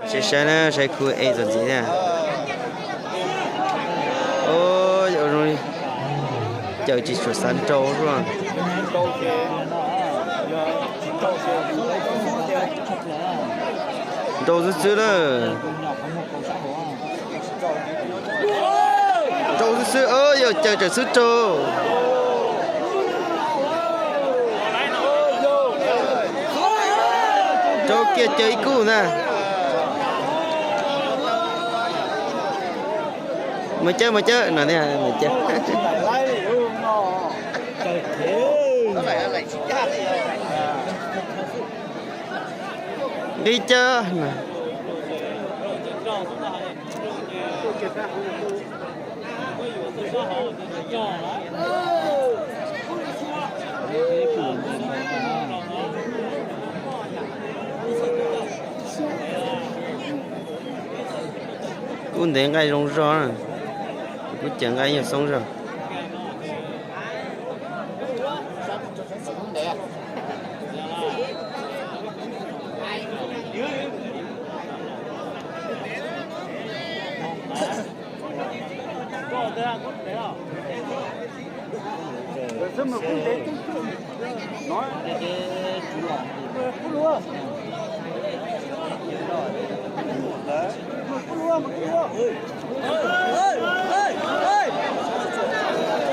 这山呢，谁哭？A 做几呢？哦，有种叫技术三周是吧？周是吃了，周是吃，哦哟，叫吃周。周kia chơi cũ nè. Mới chơi nói nè mới chơi đi chơi cũng đến ngay rong rong rồi cũng chẳng ngay nhiều sống rồi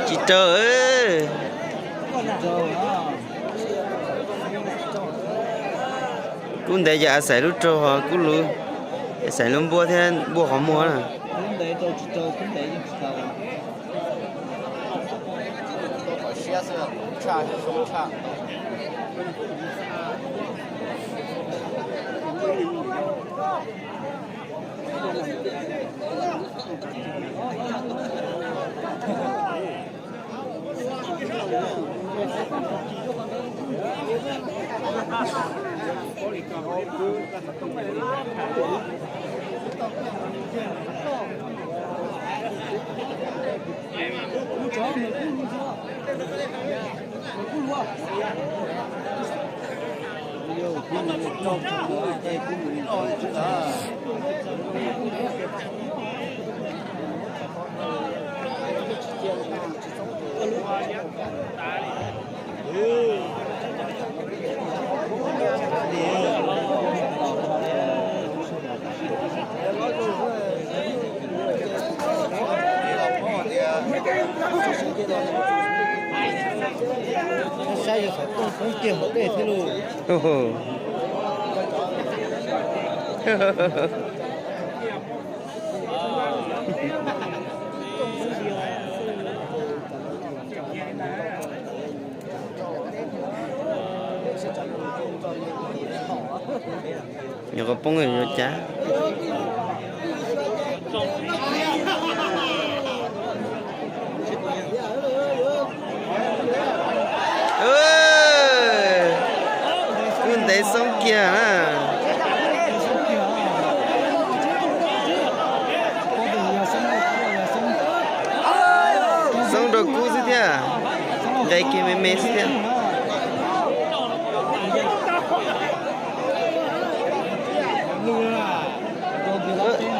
chị trời ơi cũng để giờ xài lúc trâu họ cũng luôn xài luôn bua thế bua họ mua nè nhiều có bông rồi chá quân để sống kia à sống đồ cũ gì thế đây kia mới mê thế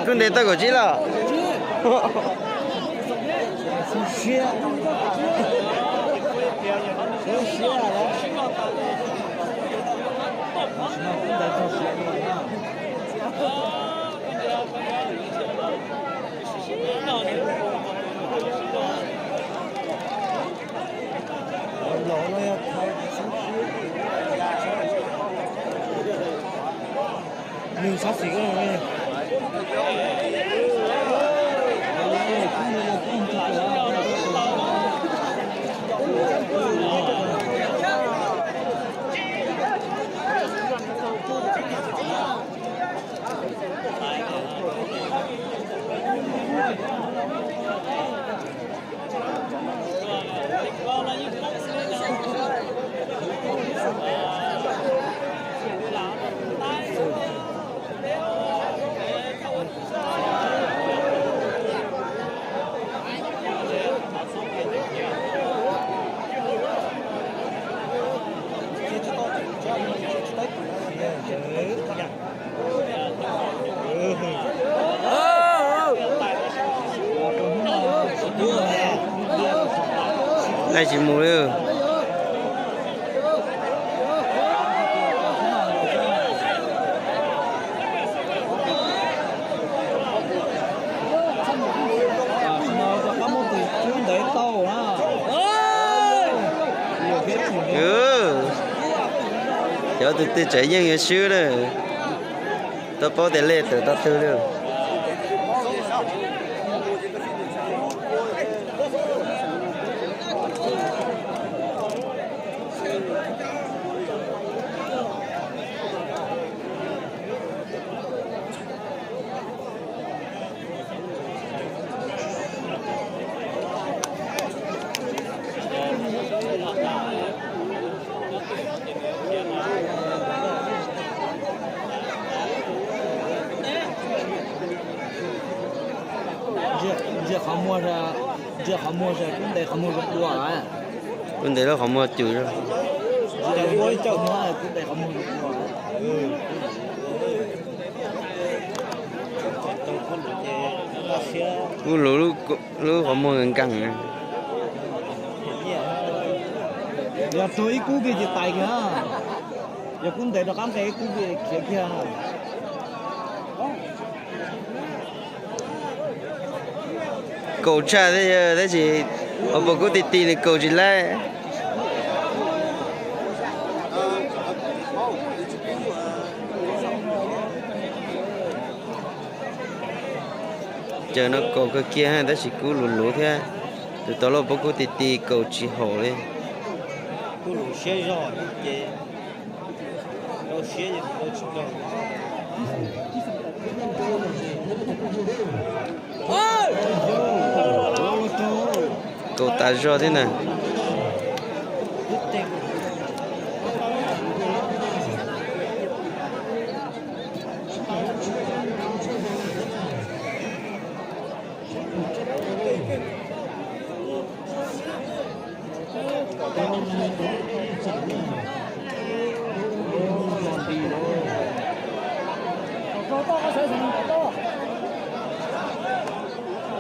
quân để tao có gì là mình sắp xỉ rồi Này chỉ mù nữa. Cho từ chạy nhanh như xưa đó. Tao bỏ để lên từ tao tư luôn. Giờ họ mua rồi cũng để họ mua rất đua lại. Vấn đề là không mua chữ đâu. Giờ mua cho nó cũng để họ mua rất đua lại. Cú lú không mua gần căng nè. Giờ tôi cú cái gì tài kìa. Giờ cũng để nó cắm cái cú cái kia. Cầu cha thế gì ở bộ cố tì này cầu chỉ lại chờ nó cầu cái kia hay đó chỉ cú lù thế từ đó là bộ cố tì cầu chỉ hổ đi cú lù xe rồi vậy đâu xe gì đâu chỉ cầu cầu ta do thế này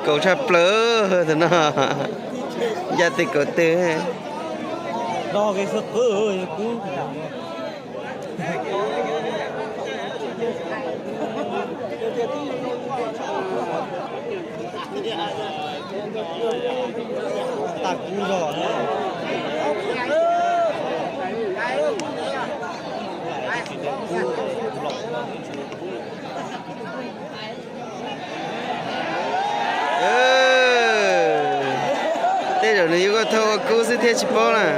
cầu cha plơ thế nào gia tịch cầu tư đo cái sức ơi cú tạc cú rồi thế rồi nếu có thâu cú sẽ thế chỉ bỏ nè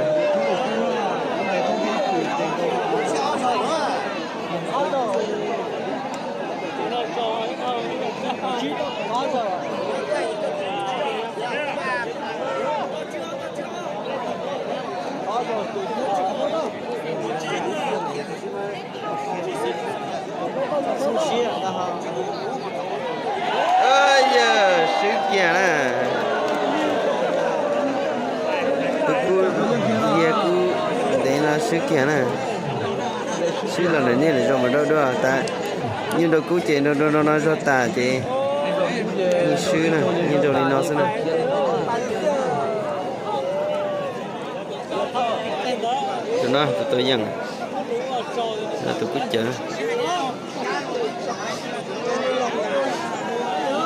ơi giờ sự kiện nè cú giờ cú đây là sự kiện nè sự là này là do mà đâu đó ta nhưng đâu cú chơi đâu nó do ta chơi như sự nè như đâu đi nó xem nè tụi nó tụi tôi dần là tụi cứ chờ